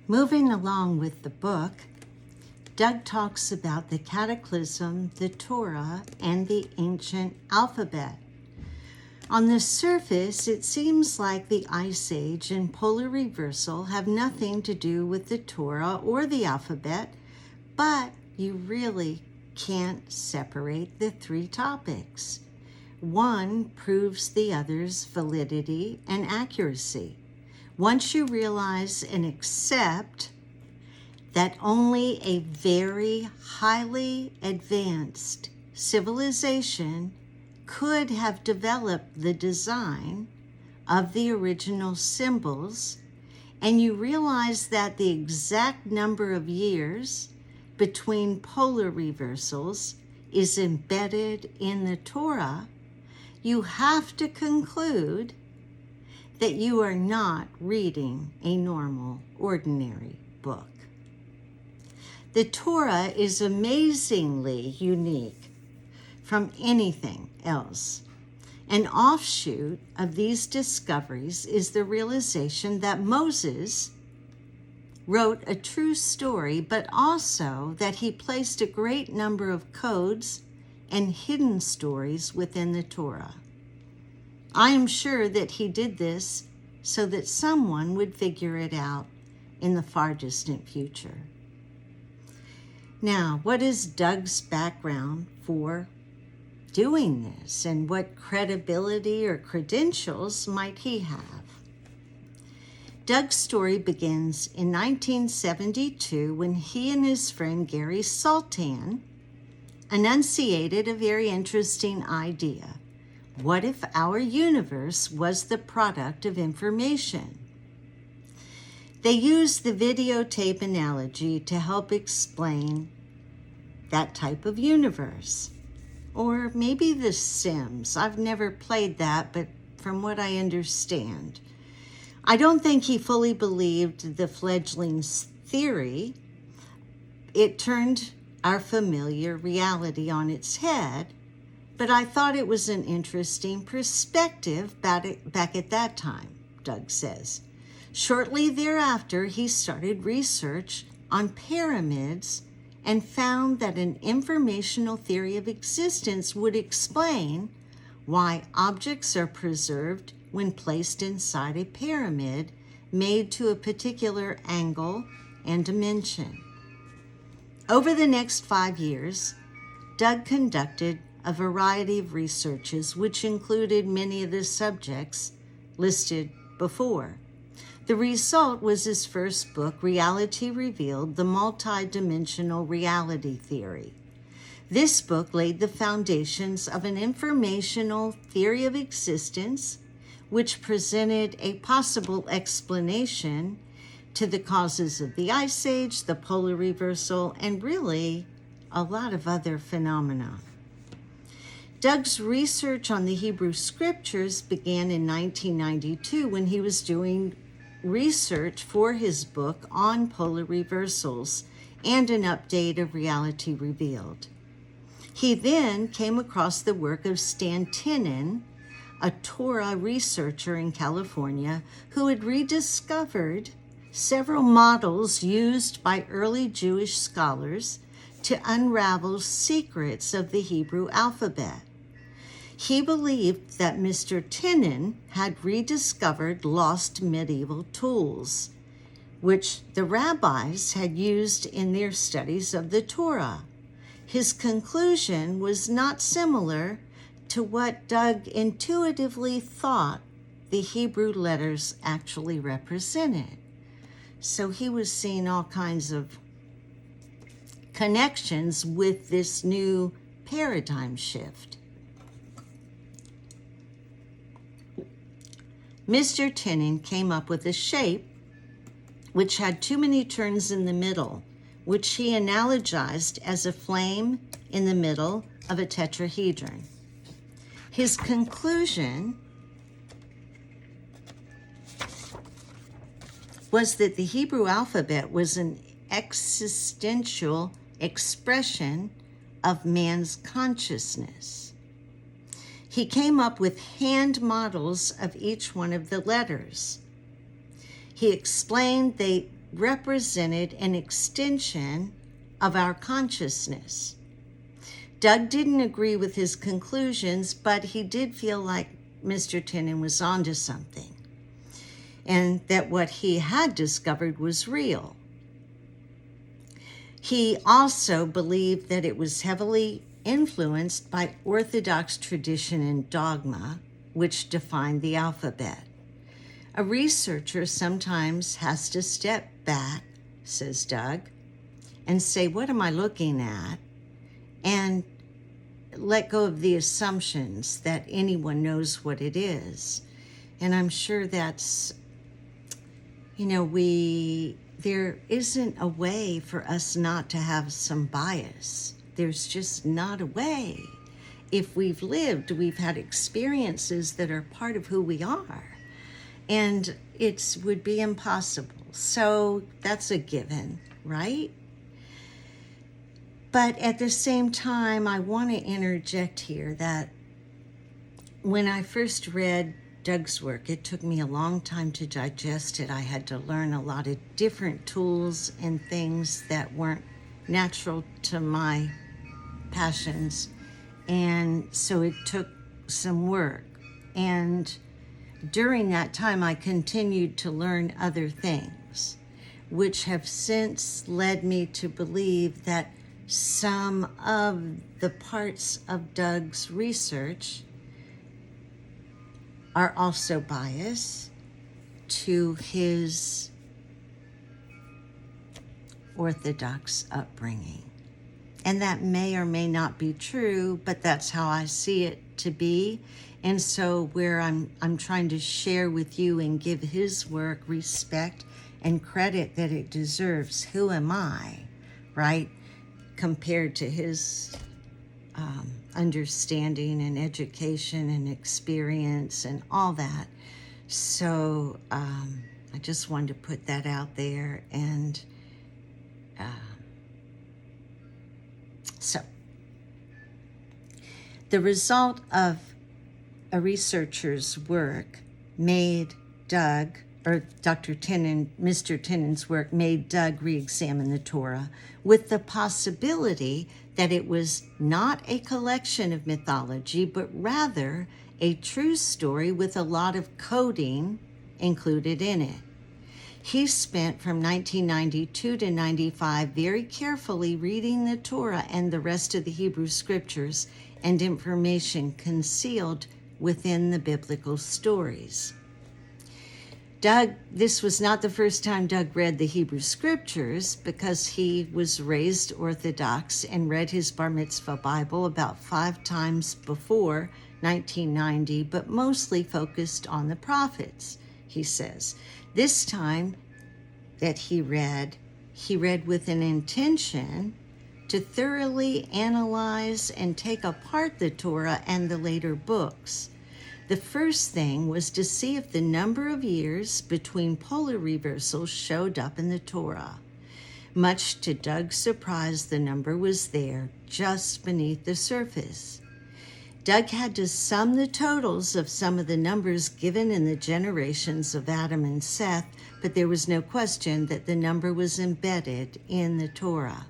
Moving along with the book, Doug talks about the cataclysm, the Torah, and the ancient alphabet. On the surface, it seems like the Ice Age and polar reversal have nothing to do with the Torah or the alphabet, but you really can't separate the three topics. One proves the other's validity and accuracy. Once you realize and accept that only a very highly advanced civilization could have developed the design of the original symbols, and you realize that the exact number of years between polar reversals is embedded in the Torah, you have to conclude that you are not reading a normal, ordinary book. The Torah is amazingly unique from anything else. An offshoot of these discoveries is the realization that Moses wrote a true story, but also that he placed a great number of codes and hidden stories within the Torah. I am sure that he did this so that someone would figure it out in the far distant future. Now, what is Doug's background for doing this, and what credibility or credentials might he have? Doug's story begins in 1972 when he and his friend Gary Sultan enunciated a very interesting idea. What if our universe was the product of information? They used the videotape analogy to help explain that type of universe. Or maybe The Sims. I've never played that, but from what I understand, I don't think he fully believed the fledgling's theory. It turned our familiar reality on its head, but I thought it was an interesting perspective back at that time, Doug says. Shortly thereafter, he started research on pyramids and found that an informational theory of existence would explain why objects are preserved when placed inside a pyramid made to a particular angle and dimension. Over the next 5 years, Doug conducted a variety of researches which included many of the subjects listed before. The result was his first book, Reality Revealed, The Multidimensional Reality Theory. This book laid the foundations of an informational theory of existence, which presented a possible explanation to the causes of the Ice Age, the polar reversal, and really a lot of other phenomena. Doug's research on the Hebrew Scriptures began in 1992 when he was doing research for his book on polar reversals and an update of Reality Revealed. He then came across the work of Stan Tenen, a Torah researcher in California who had rediscovered several models used by early Jewish scholars to unravel secrets of the Hebrew alphabet. He believed that Mr. Tenen had rediscovered lost medieval tools, which the rabbis had used in their studies of the Torah. His conclusion was not similar to what Doug intuitively thought the Hebrew letters actually represented. So he was seeing all kinds of connections with this new paradigm shift. Mr. Tenen came up with a shape which had too many turns in the middle, which he analogized as a flame in the middle of a tetrahedron. His conclusion was that the Hebrew alphabet was an existential expression of man's consciousness. He came up with hand models of each one of the letters. He explained represented an extension of our consciousness. Doug didn't agree with his conclusions, but he did feel like Mr. Tennant was onto something, and that what he had discovered was real. He also believed that it was heavily influenced by Orthodox tradition and dogma, which defined the alphabet. A researcher sometimes has to step back, says Doug, and say, what am I looking at? And let go of the assumptions that anyone knows what it is. And I'm sure that's, there isn't a way for us not to have some bias. There's just not a way. If we've lived, we've had experiences that are part of who we are. And it would be impossible. So that's a given, right? But at the same time, I want to interject here that when I first read Doug's work, it took me a long time to digest it. I had to learn a lot of different tools and things that weren't natural to my passions. And so it took some work. And during that time, I continued to learn other things, which have since led me to believe that some of the parts of Doug's research are also biased to his Orthodox upbringing. And that may or may not be true, but that's how I see it to be. And so where I'm trying to share with you and give his work respect and credit that it deserves. Who am I, right? Compared to his understanding and education and experience and all that. So I just wanted to put that out there. And so the result of a researcher's work made Doug, or Dr. Tennant, Mr. Tennant's work made Doug re-examine the Torah with the possibility that it was not a collection of mythology, but rather a true story with a lot of coding included in it. He spent from 1992 to 95 very carefully reading the Torah and the rest of the Hebrew scriptures and information concealed within the biblical stories. This was not the first time Doug read the Hebrew scriptures, because he was raised Orthodox and read his Bar Mitzvah Bible about 5 times before 1990, but mostly focused on the prophets, he says. This time that he read with an intention to thoroughly analyze and take apart the Torah and the later books. The first thing was to see if the number of years between polar reversals showed up in the Torah. Much to Doug's surprise, the number was there, just beneath the surface. Doug had to sum the totals of some of the numbers given in the generations of Adam and Seth, but there was no question that the number was embedded in the Torah.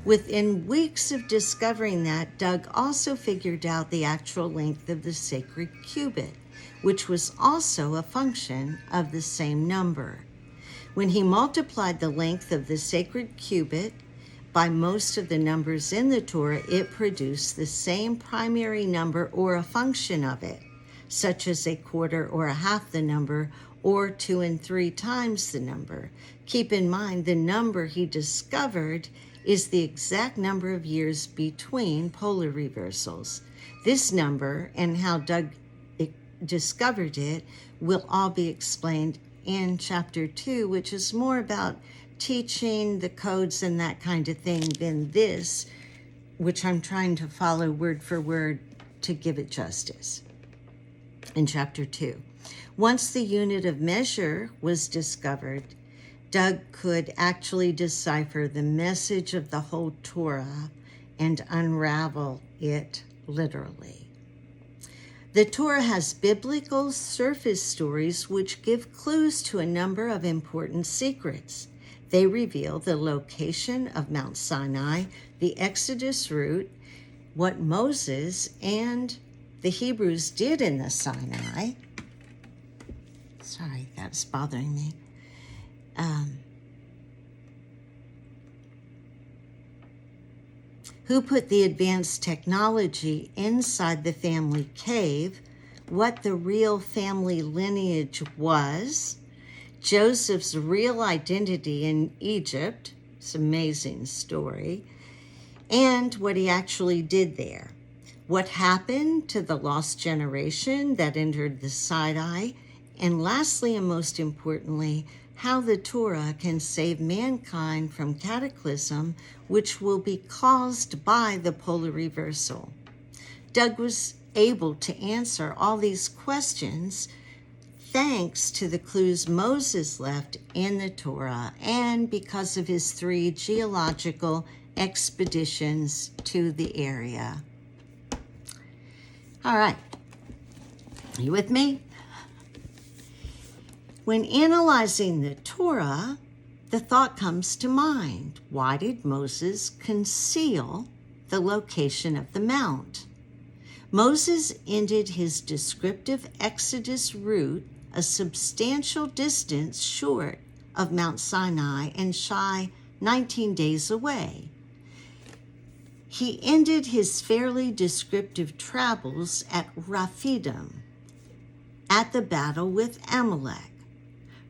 Within weeks of discovering that, Doug also figured out the actual length of the sacred cubit, which was also a function of the same number. When he multiplied the length of the sacred cubit by most of the numbers in the Torah, it produced the same primary number or a function of it, such as a quarter or a half the number, or 2 and 3 times the number. Keep in mind, the number he discovered is the exact number of years between polar reversals. This number and how Doug discovered it will all be explained in chapter 2, which is more about teaching the codes and that kind of thing than this, which I'm trying to follow word for word to give it justice. In chapter 2, once the unit of measure was discovered, Doug could actually decipher the message of the whole Torah and unravel it literally. The Torah has biblical surface stories which give clues to a number of important secrets. They reveal the location of Mount Sinai, the Exodus route, what Moses and the Hebrews did in the Sinai. Sorry, that's bothering me. Who put the advanced technology inside the family cave, what the real family lineage was, Joseph's real identity in Egypt, it's an amazing story, and what he actually did there. What happened to the lost generation that entered the Sinai, and lastly and most importantly, how the Torah can save mankind from cataclysm, which will be caused by the polar reversal. Doug was able to answer all these questions thanks to the clues Moses left in the Torah and because of his 3 geological expeditions to the area. All right, are you with me? When analyzing the Torah, the thought comes to mind, why did Moses conceal the location of the mount? Moses ended his descriptive Exodus route a substantial distance short of Mount Sinai and shy 19 days away. He ended his fairly descriptive travels at Rephidim, at the battle with Amalek.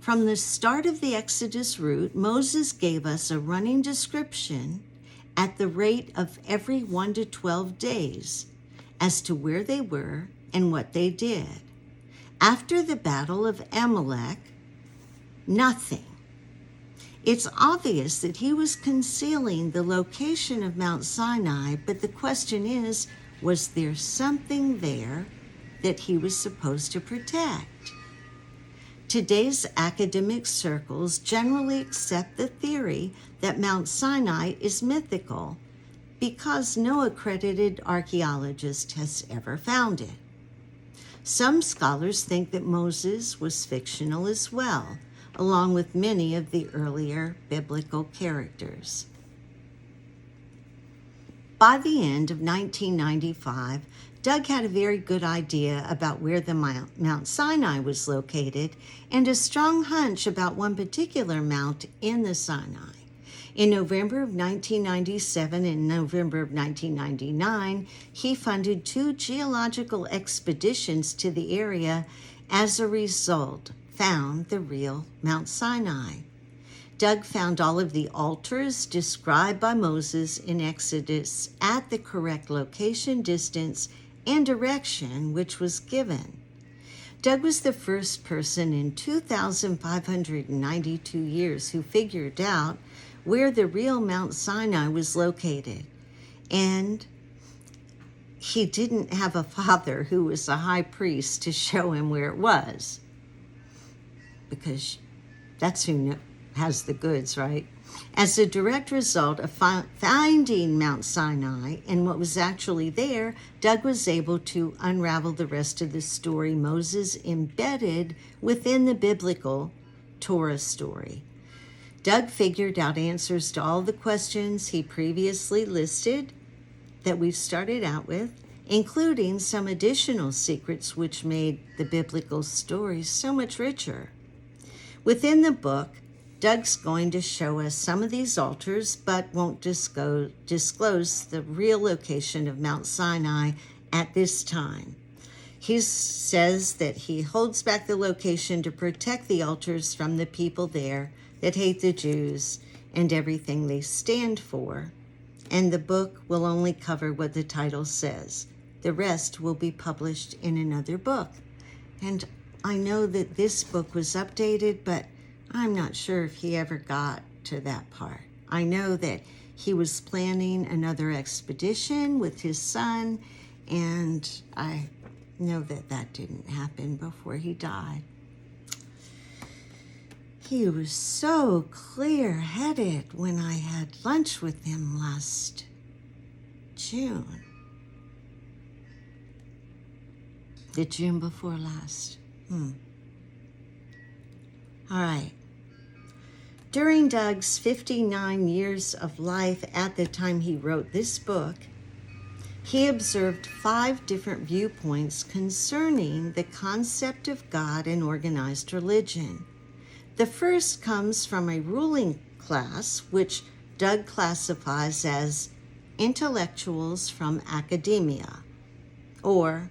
From the start of the Exodus route, Moses gave us a running description at the rate of every 1 to 12 days as to where they were and what they did. After the battle of Amalek, nothing. It's obvious that he was concealing the location of Mount Sinai, but the question is, was there something there that he was supposed to protect? Today's academic circles generally accept the theory that Mount Sinai is mythical because no accredited archaeologist has ever found it. Some scholars think that Moses was fictional as well, along with many of the earlier biblical characters. By the end of 1995, Doug had a very good idea about where the Mount Sinai was located and a strong hunch about one particular mount in the Sinai. In November of 1997 and November of 1999, he funded 2 geological expeditions to the area. As a result, found the real Mount Sinai. Doug found all of the altars described by Moses in Exodus at the correct location, distance, and direction which was given. Doug was the first person in 2,592 years who figured out where the real Mount Sinai was located. And he didn't have a father who was a high priest to show him where it was, because that's who has the goods, right? As a direct result of finding Mount Sinai and what was actually there, Doug was able to unravel the rest of the story Moses embedded within the biblical Torah story. Doug figured out answers to all the questions he previously listed that we've started out with, including some additional secrets which made the biblical story so much richer. Within the book, Doug's going to show us some of these altars, but won't disclose the real location of Mount Sinai at this time. He says that he holds back the location to protect the altars from the people there that hate the Jews and everything they stand for. And the book will only cover what the title says. The rest will be published in another book. And I know that this book was updated, but I'm not sure if he ever got to that part. I know that he was planning another expedition with his son, and I know that that didn't happen before he died. He was so clear-headed when I had lunch with him last June. The June before last. All right. During Doug's 59 years of life at the time he wrote this book, he observed 5 different viewpoints concerning the concept of God and organized religion. The first comes from a ruling class, which Doug classifies as intellectuals from academia, or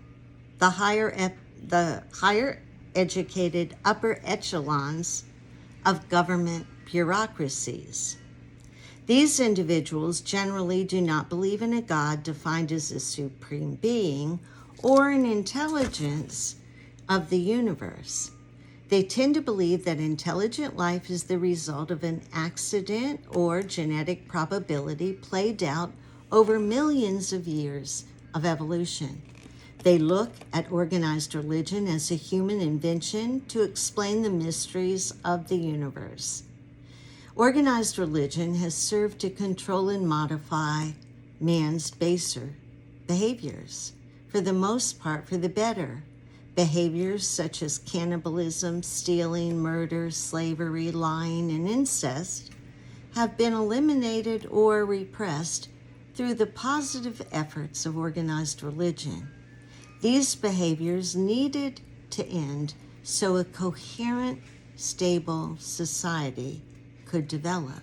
the higher educated upper echelons of government bureaucracies. These individuals generally do not believe in a God defined as a supreme being or an intelligence of the universe. They tend to believe that intelligent life is the result of an accident or genetic probability played out over millions of years of evolution. They look at organized religion as a human invention to explain the mysteries of the universe. Organized religion has served to control and modify man's baser behaviors, for the most part for the better. Behaviors such as cannibalism, stealing, murder, slavery, lying, and incest have been eliminated or repressed through the positive efforts of organized religion. These behaviors needed to end so a coherent, stable society could develop.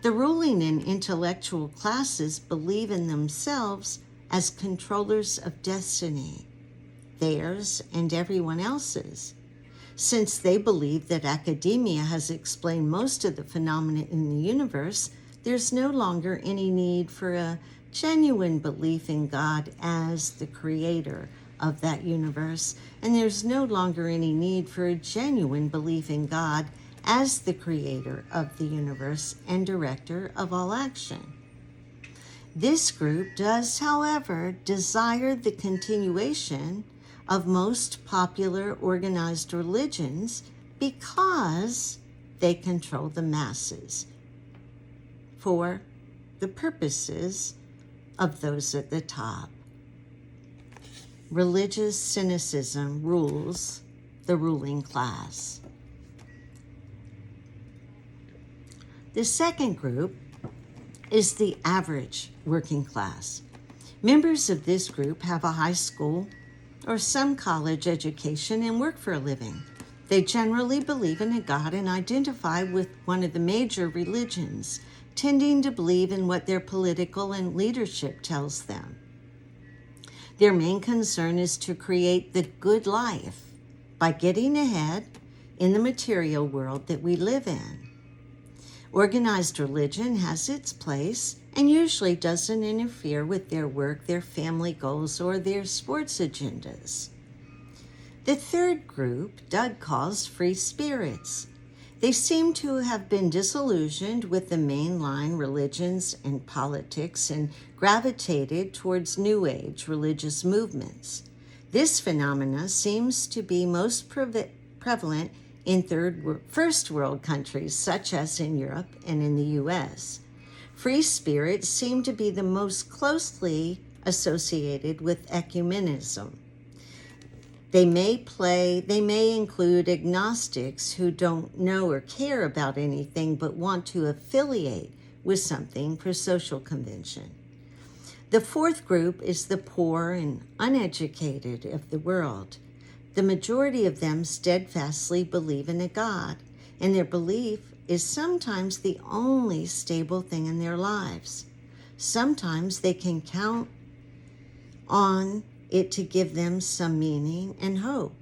The ruling and intellectual classes believe in themselves as controllers of destiny, theirs and everyone else's. Since they believe that academia has explained most of the phenomena in the universe, there's no longer any need for a genuine belief in God as the creator of that universe, and there's no longer any need for a genuine belief in God as the creator of the universe and director of all action. This group does, however, desire the continuation of most popular organized religions because they control the masses for the purposes of those at the top. Religious cynicism rules the ruling class. The second group is the average working class. Members of this group have a high school or some college education and work for a living. They generally believe in a God and identify with one of the major religions, tending to believe in what their political and leadership tells them. Their main concern is to create the good life by getting ahead in the material world that we live in. Organized religion has its place and usually doesn't interfere with their work, their family goals, or their sports agendas. The third group Doug calls free spirits. They seem to have been disillusioned with the mainline religions and politics and gravitated towards New Age religious movements. This phenomena seems to be most prevalent in first world countries such as in Europe and in the U.S. Free spirits seem to be the most closely associated with ecumenism. They may include agnostics who don't know or care about anything but want to affiliate with something for social convention. The fourth group is the poor and uneducated of the world. The majority of them steadfastly believe in a God, and their belief is sometimes the only stable thing in their lives. Sometimes they can count on it to give them some meaning and hope.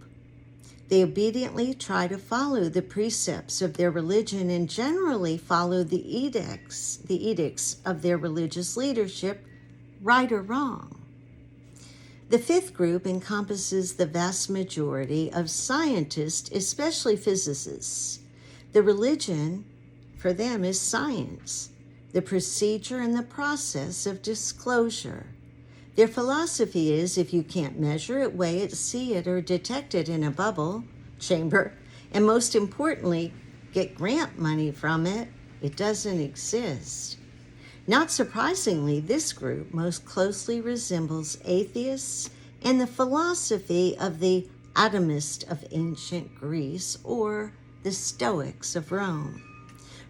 They obediently try to follow the precepts of their religion and generally follow the edicts of their religious leadership, right or wrong. The fifth group encompasses the vast majority of scientists, especially physicists. The religion for them is science, the procedure and the process of disclosure. Their philosophy is if you can't measure it, weigh it, see it, or detect it in a bubble chamber, and most importantly, get grant money from it, it doesn't exist. Not surprisingly, this group most closely resembles atheists and the philosophy of the atomists of ancient Greece or the Stoics of Rome.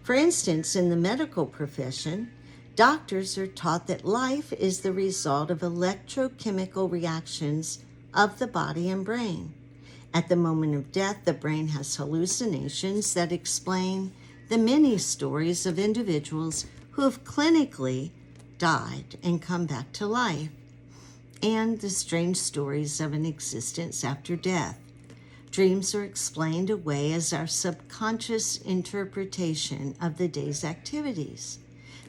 For instance, in the medical profession, doctors are taught that life is the result of electrochemical reactions of the body and brain. At the moment of death, the brain has hallucinations that explain the many stories of individuals who have clinically died and come back to life, and the strange stories of an existence after death. Dreams are explained away as our subconscious interpretation of the day's activities.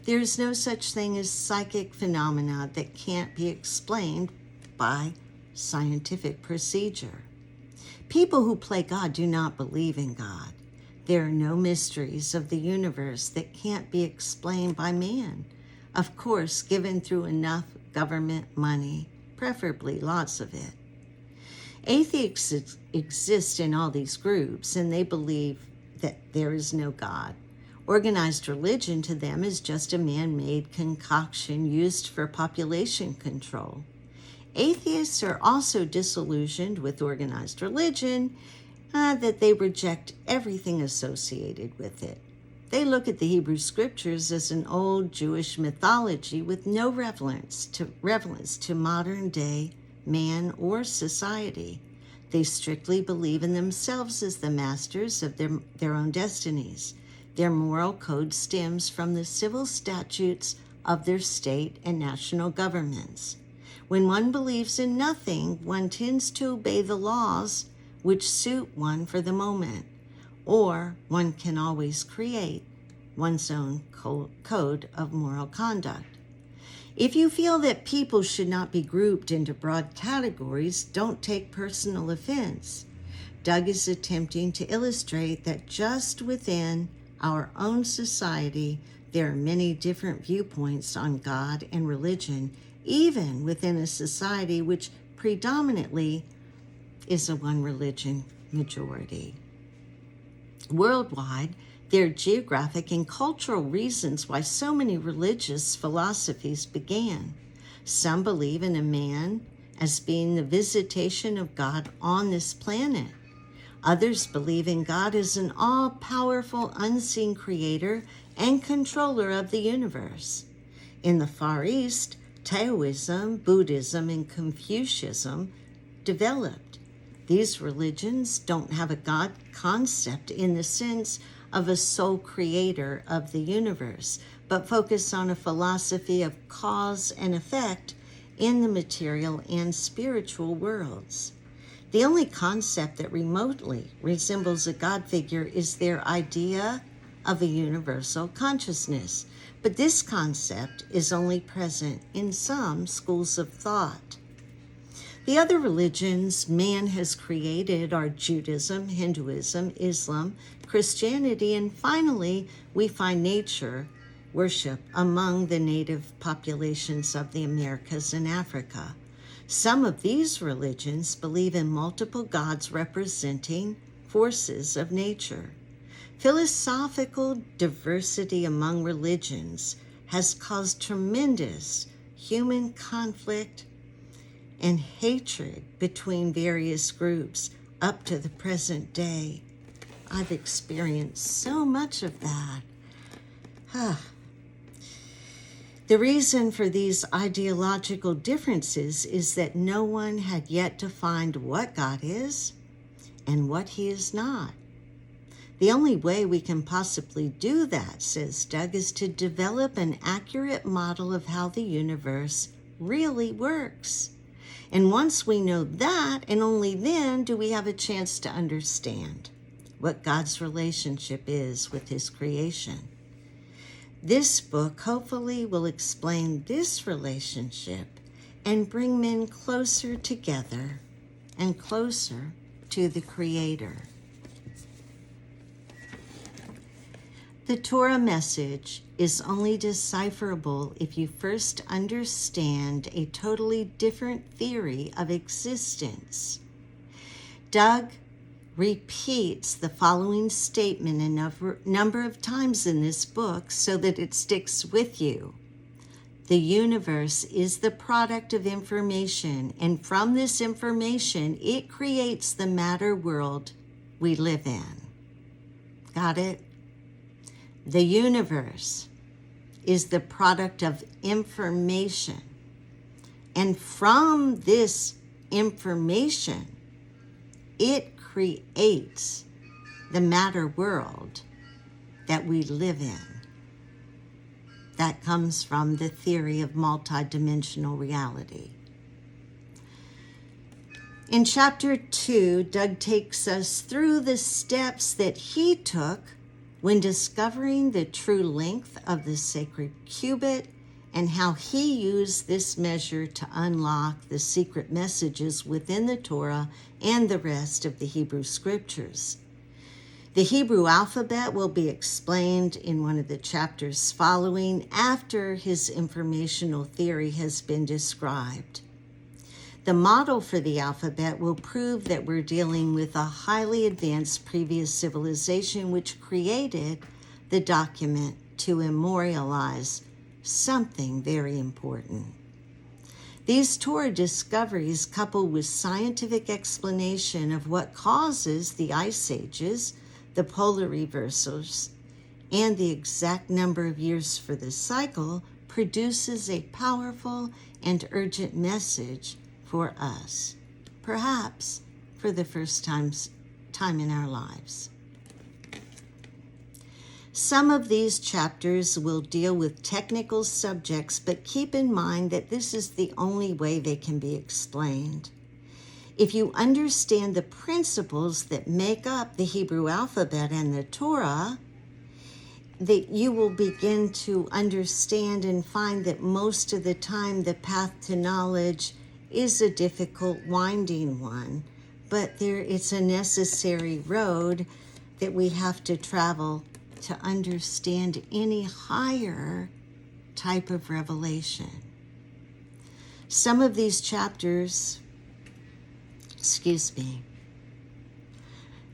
There is no such thing as psychic phenomena that can't be explained by scientific procedure. People who play God do not believe in God. There are no mysteries of the universe that can't be explained by man, of course, given through enough government money, preferably lots of it. Atheists exist in all these groups, and they believe that there is no God. Organized religion to them is just a man-made concoction used for population control. Atheists are also disillusioned with organized religion, that they reject everything associated with it. They look at the Hebrew scriptures as an old Jewish mythology with no relevance to modern day man or society. They strictly believe in themselves as the masters of their own destinies. Their moral code stems from the civil statutes of their state and national governments. When one believes in nothing, one tends to obey the laws which suit one for the moment, or one can always create one's own code of moral conduct. If you feel that people should not be grouped into broad categories, don't take personal offense. Doug is attempting to illustrate that just within our own society, there are many different viewpoints on God and religion, even within a society which predominantly is a one-religion majority. Worldwide, there are geographic and cultural reasons why so many religious philosophies began. Some believe in a man as being the visitation of God on this planet. Others believe in God as an all-powerful, unseen creator and controller of the universe. In the Far East, Taoism, Buddhism, and Confucianism developed. These religions don't have a God concept in the sense of a sole creator of the universe, but focus on a philosophy of cause and effect in the material and spiritual worlds. The only concept that remotely resembles a God figure is their idea of a universal consciousness, but this concept is only present in some schools of thought. The other religions man has created are Judaism, Hinduism, Islam, Christianity, and finally, we find nature worship among the native populations of the Americas and Africa. Some of these religions believe in multiple gods representing forces of nature. Philosophical diversity among religions has caused tremendous human conflict and hatred between various groups up to the present day. I've experienced so much of that. The reason for these ideological differences is that no one had yet defined what God is and what he is not. The only way we can possibly do that, says Doug, is to develop an accurate model of how the universe really works. And once we know that, and only then do we have a chance to understand what God's relationship is with his creation. This book hopefully will explain this relationship and bring men closer together and closer to the Creator. The Torah message is only decipherable if you first understand a totally different theory of existence. Doug repeats the following statement a number of times in this book so that it sticks with you. The universe is the product of information, and from this information, it creates the matter world we live in. Got it? The universe is the product of information, and from this information, it creates the matter world that we live in. That comes from the theory of multidimensional reality. In chapter 2, Doug takes us through the steps that he took when discovering the true length of the sacred cubit and how he used this measure to unlock the secret messages within the Torah and the rest of the Hebrew scriptures. The Hebrew alphabet will be explained in one of the chapters following after his informational theory has been described. The model for the alphabet will prove that we're dealing with a highly advanced previous civilization which created the document to memorialize something very important. These Torah discoveries, coupled with scientific explanation of what causes the ice ages, the polar reversals, and the exact number of years for the cycle, produces a powerful and urgent message for us, perhaps for the first time in our lives. Some of these chapters will deal with technical subjects, but keep in mind that this is the only way they can be explained. If you understand the principles that make up the Hebrew alphabet and the Torah, that you will begin to understand and find that most of the time the path to knowledge is a difficult, winding one, but it's a necessary road that we have to travel to understand any higher type of revelation. Some of these chapters,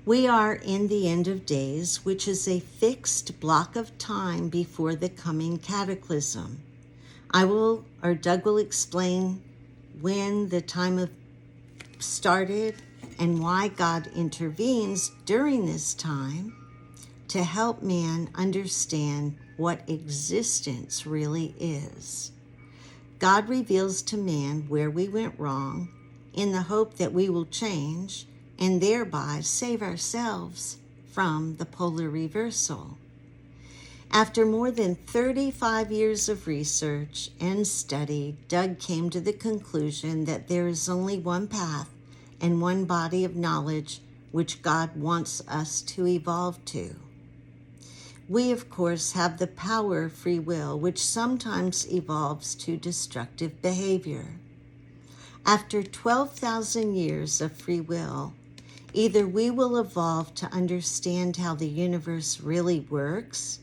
we are in the end of days, which is a fixed block of time before the coming cataclysm. Doug will explain when the time started and why God intervenes during this time to help man understand what existence really is. God reveals to man where we went wrong in the hope that we will change and thereby save ourselves from the polar reversal. After more than 35 years of research and study, Doug came to the conclusion that there is only one path and one body of knowledge which God wants us to evolve to. We, of course, have the power of free will, which sometimes evolves to destructive behavior. After 12,000 years of free will, either we will evolve to understand how the universe really works,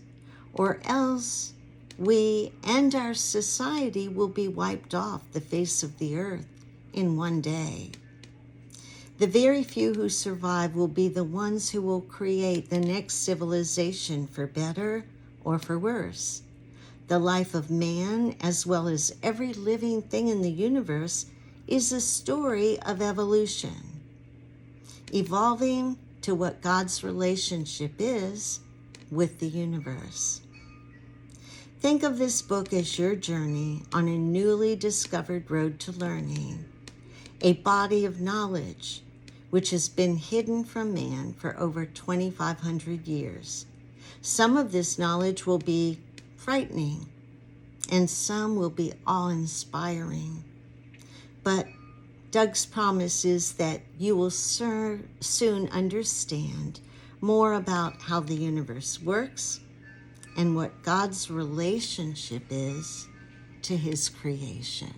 or else we and our society will be wiped off the face of the earth in one day. The very few who survive will be the ones who will create the next civilization for better or for worse. The life of man, as well as every living thing in the universe, is a story of evolution, evolving to what God's relationship is with the universe. Think of this book as your journey on a newly discovered road to learning, a body of knowledge which has been hidden from man for over 2,500 years. Some of this knowledge will be frightening, and some will be awe-inspiring. But Doug's promise is that you will soon understand more about how the universe works and what God's relationship is to his creation.